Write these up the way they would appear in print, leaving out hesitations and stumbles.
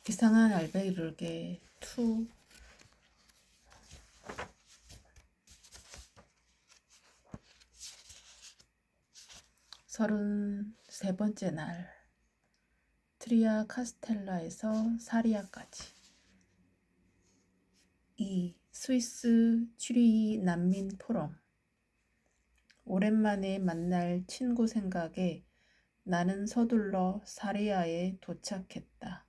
이상한 알베르게 2 33번째 날 트리아 카스텔라에서 사리아까지 2. 스위스 취리히 난민 포럼. 오랜만에 만날 친구 생각에 나는 서둘러 사리아에 도착했다.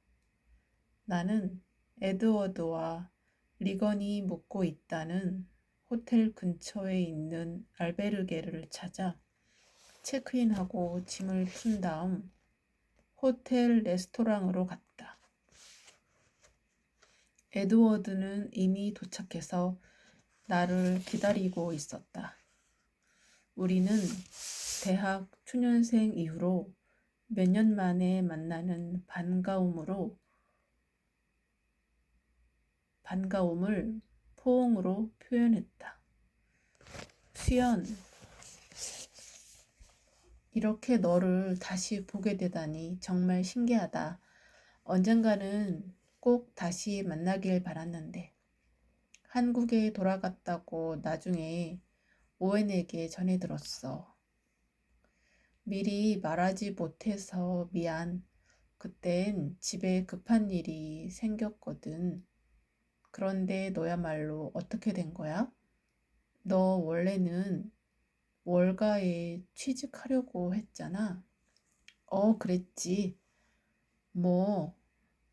나는 에드워드와 리건이 묵고 있다는 호텔 근처에 있는 알베르게를 찾아 체크인하고 짐을 푼 다음 호텔 레스토랑으로 갔다. 에드워드는 이미 도착해서 나를 기다리고 있었다. 우리는 대학 초년생 이후로 몇 년 만에 만나는 반가움을 포옹으로 표현했다. 수연, 이렇게 너를 다시 보게 되다니 정말 신기하다. 언젠가는 꼭 다시 만나길 바랐는데. 한국에 돌아갔다고 나중에 오웬에게 전해 들었어. 미리 말하지 못해서 미안. 그땐 집에 급한 일이 생겼거든. 그런데 너야말로 어떻게 된 거야? 너 원래는 월가에 취직하려고 했잖아. 그랬지. 뭐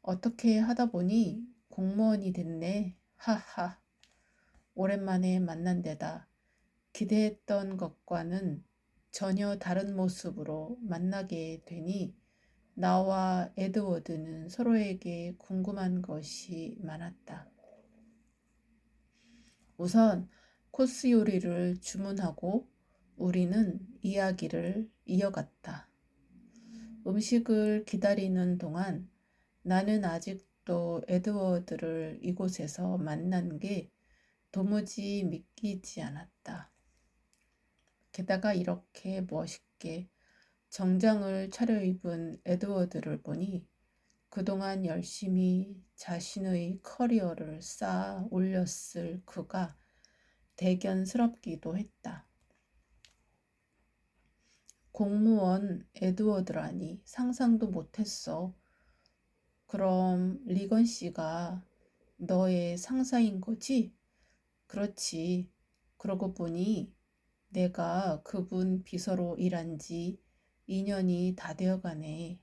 어떻게 하다 보니 공무원이 됐네. 하하. 오랜만에 만난 데다 기대했던 것과는 전혀 다른 모습으로 만나게 되니 나와 에드워드는 서로에게 궁금한 것이 많았다. 우선 코스 요리를 주문하고 우리는 이야기를 이어갔다. 음식을 기다리는 동안 나는 아직도 에드워드를 이곳에서 만난 게 도무지 믿기지 않았다. 게다가 이렇게 멋있게 정장을 차려입은 에드워드를 보니 그동안 열심히 자신의 커리어를 쌓아 올렸을 그가 대견스럽기도 했다. 공무원 에드워드라니 상상도 못했어. 그럼 리건 씨가 너의 상사인 거지? 그렇지. 그러고 보니 내가 그분 비서로 일한 지 2년이 다 되어가네.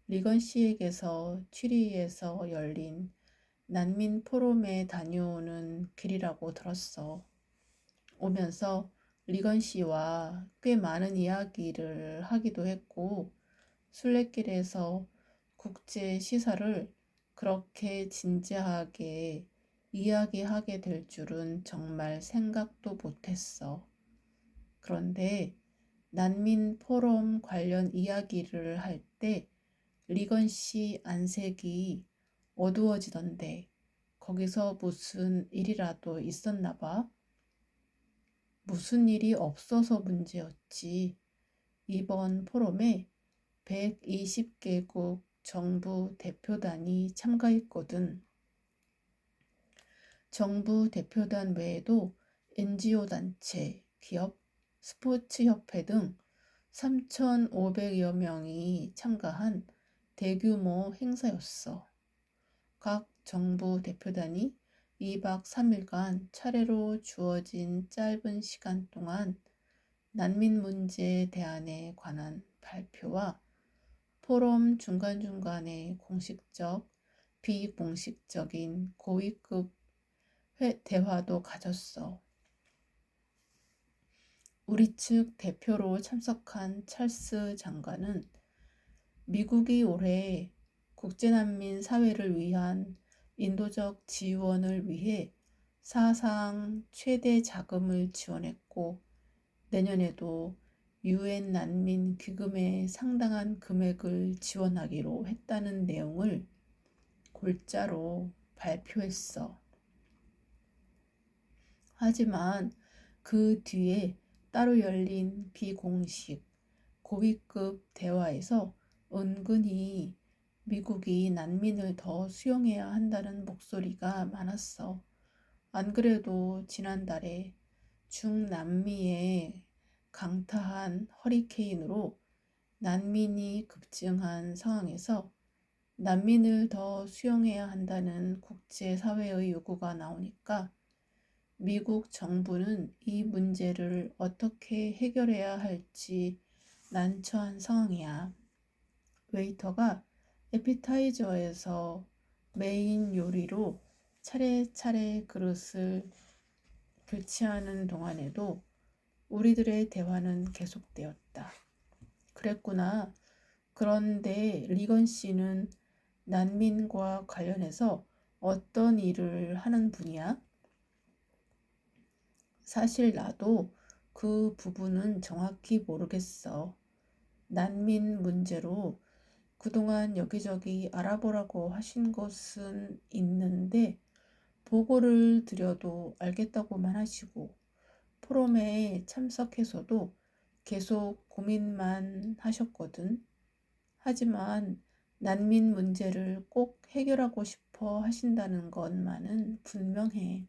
리건 씨에게서 취리히에서 열린 난민 포럼에 다녀오는 길이라고 들었어. 오면서 리건 씨와 꽤 많은 이야기를 하기도 했고 순례길에서 국제 시사를 그렇게 진지하게 이야기하게 될 줄은 정말 생각도 못했어. 그런데 난민 포럼 관련 이야기를 할 때 리건 씨 안색이 어두워지던데 거기서 무슨 일이라도 있었나 봐? 무슨 일이 없어서 문제였지. 이번 포럼에 120개국 정부 대표단이 참가했거든. 정부 대표단 외에도 NGO 단체, 기업, 스포츠협회 등 3,500여 명이 참가한 대규모 행사였어. 각 정부 대표단이 2박 3일간 차례로 주어진 짧은 시간 동안 난민 문제 대안에 관한 발표와 포럼 중간중간에 공식적, 비공식적인 고위급 대화도 가졌어. 우리 측 대표로 참석한 찰스 장관은 미국이 올해 국제난민 사회를 위한 인도적 지원을 위해 사상 최대 자금을 지원했고 내년에도 UN 난민 기금에 상당한 금액을 지원하기로 했다는 내용을 골자로 발표했어. 하지만 그 뒤에 따로 열린 비공식 고위급 대화에서 은근히 미국이 난민을 더 수용해야 한다는 목소리가 많았어. 안 그래도 지난달에 중남미의 강타한 허리케인으로 난민이 급증한 상황에서 난민을 더 수용해야 한다는 국제사회의 요구가 나오니까 미국 정부는 이 문제를 어떻게 해결해야 할지 난처한 상황이야. 웨이터가 에피타이저에서 메인 요리로 차례차례 그릇을 교체하는 동안에도 우리들의 대화는 계속되었다. 그랬구나. 그런데 리건 씨는 난민과 관련해서 어떤 일을 하는 분이야? 사실 나도 그 부분은 정확히 모르겠어. 난민 문제로 그동안 여기저기 알아보라고 하신 것은 있는데 보고를 드려도 알겠다고만 하시고 포럼에 참석해서도 계속 고민만 하셨거든. 하지만 난민 문제를 꼭 해결하고 싶어 하신다는 것만은 분명해.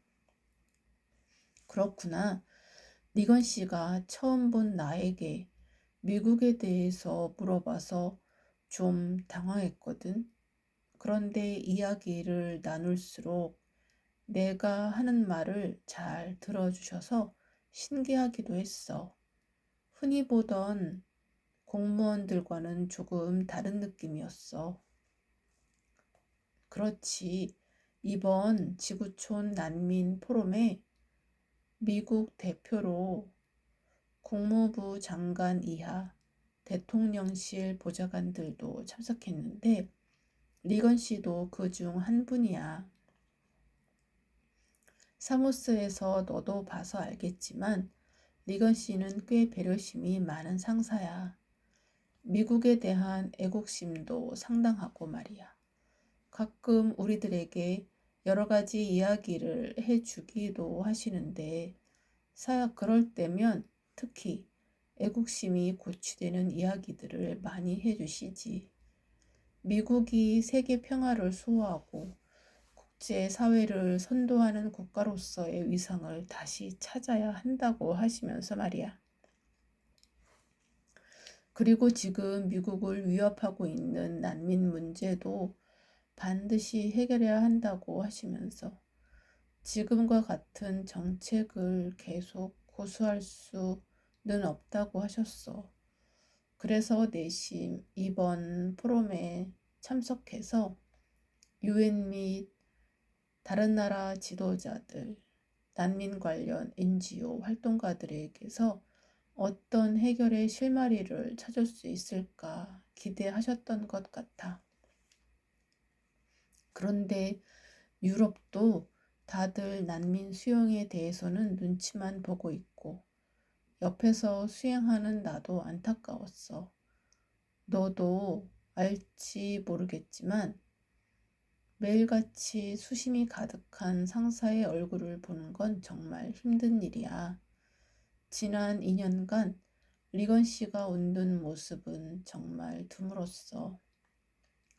그렇구나. 리건 씨가 처음 본 나에게 미국에 대해서 물어봐서 좀 당황했거든. 그런데 이야기를 나눌수록 내가 하는 말을 잘 들어주셔서 신기하기도 했어. 흔히 보던 공무원들과는 조금 다른 느낌이었어. 그렇지. 이번 지구촌 난민 포럼에 미국 대표로 국무부 장관 이하 대통령실 보좌관들도 참석했는데 리건 씨도 그중 한 분이야. 사무스에서 너도 봐서 알겠지만 리건 씨는 꽤 배려심이 많은 상사야. 미국에 대한 애국심도 상당하고 말이야. 가끔 우리들에게 여러 가지 이야기를 해주기도 하시는데 그럴 때면 특히 애국심이 고취되는 이야기들을 많이 해주시지. 미국이 세계 평화를 수호하고 국제사회를 선도하는 국가로서의 위상을 다시 찾아야 한다고 하시면서 말이야. 그리고 지금 미국을 위협하고 있는 난민 문제도 반드시 해결해야 한다고 하시면서 지금과 같은 정책을 계속 고수할 수는 없다고 하셨어. 그래서 내심 이번 포럼에 참석해서 유엔 및 다른 나라 지도자들, 난민 관련 NGO 활동가들에게서 어떤 해결의 실마리를 찾을 수 있을까 기대하셨던 것 같아. 그런데 유럽도 다들 난민 수용에 대해서는 눈치만 보고 있고 옆에서 수행하는 나도 안타까웠어. 너도 알지 모르겠지만 매일같이 수심이 가득한 상사의 얼굴을 보는 건 정말 힘든 일이야. 지난 2년간 리건 씨가 웃는 모습은 정말 드물었어.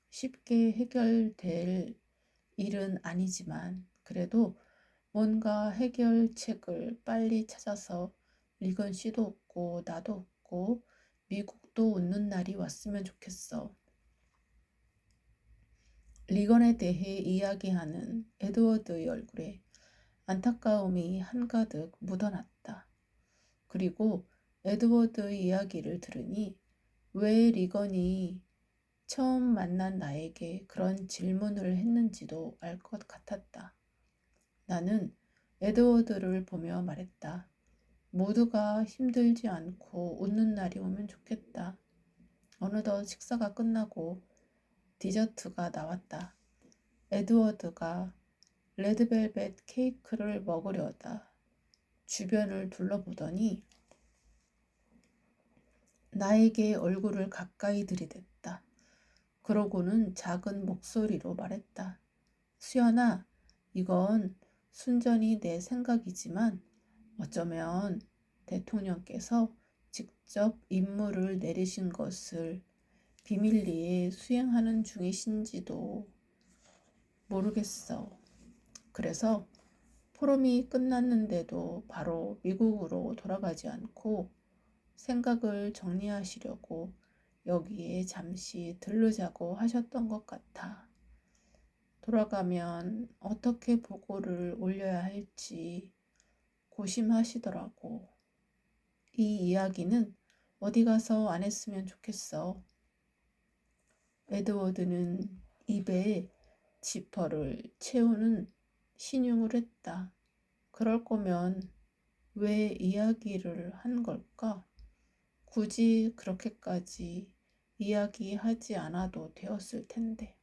쉽게 해결될 일은 아니지만 그래도 뭔가 해결책을 빨리 찾아서 리건 씨도 웃고 나도 웃고 미국도 웃는 날이 왔으면 좋겠어. 리건에 대해 이야기하는 에드워드의 얼굴에 안타까움이 한가득 묻어났다. 그리고 에드워드의 이야기를 들으니 왜 리건이 처음 만난 나에게 그런 질문을 했는지도 알 것 같았다. 나는 에드워드를 보며 말했다. 모두가 힘들지 않고 웃는 날이 오면 좋겠다. 어느덧 식사가 끝나고 디저트가 나왔다. 에드워드가 레드벨벳 케이크를 먹으려다 주변을 둘러보더니 나에게 얼굴을 가까이 들이댔다. 그러고는 작은 목소리로 말했다. 수연아, 이건 순전히 내 생각이지만 어쩌면 대통령께서 직접 임무를 내리신 것을 비밀리에 수행하는 중이신지도 모르겠어. 그래서 포럼이 끝났는데도 바로 미국으로 돌아가지 않고 생각을 정리하시려고 여기에 잠시 들르자고 하셨던 것 같아. 돌아가면 어떻게 보고를 올려야 할지 고심하시더라고. 이 이야기는 어디 가서 안 했으면 좋겠어. 에드워드는 입에 지퍼를 채우는 신용을 했다. 그럴 거면 왜 이야기를 한 걸까? 굳이 그렇게까지 이야기하지 않아도 되었을 텐데.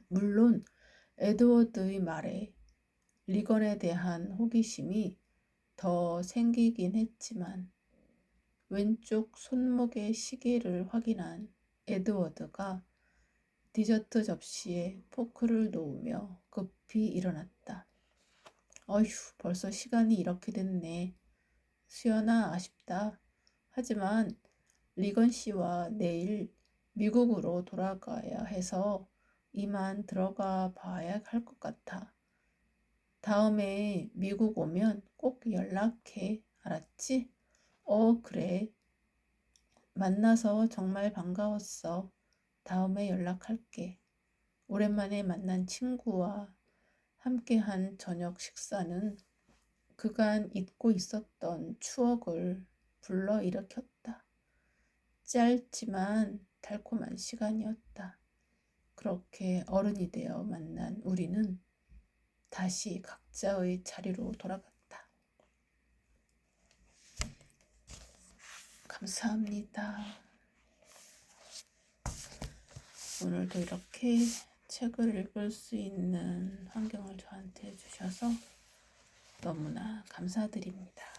물론 에드워드의 말에 리건에 대한 호기심이 더 생기긴 했지만 왼쪽 손목의 시계를 확인한 에드워드가 디저트 접시에 포크를 놓으며 급히 일어났다. 어휴, 벌써 시간이 이렇게 됐네. 수연아, 아쉽다. 하지만 리건 씨와 내일 미국으로 돌아가야 해서 이만 들어가 봐야 할 것 같아. 다음에 미국 오면 꼭 연락해. 알았지? 그래. 만나서 정말 반가웠어. 다음에 연락할게. 오랜만에 만난 친구와 함께한 저녁 식사는 그간 잊고 있었던 추억을 불러일으켰다. 짧지만 달콤한 시간이었다. 그렇게 어른이 되어 만난 우리는 다시 각자의 자리로 돌아갔다. 감사합니다. 오늘도 이렇게 책을 읽을 수 있는 환경을 저한테 주셔서 너무나 감사드립니다.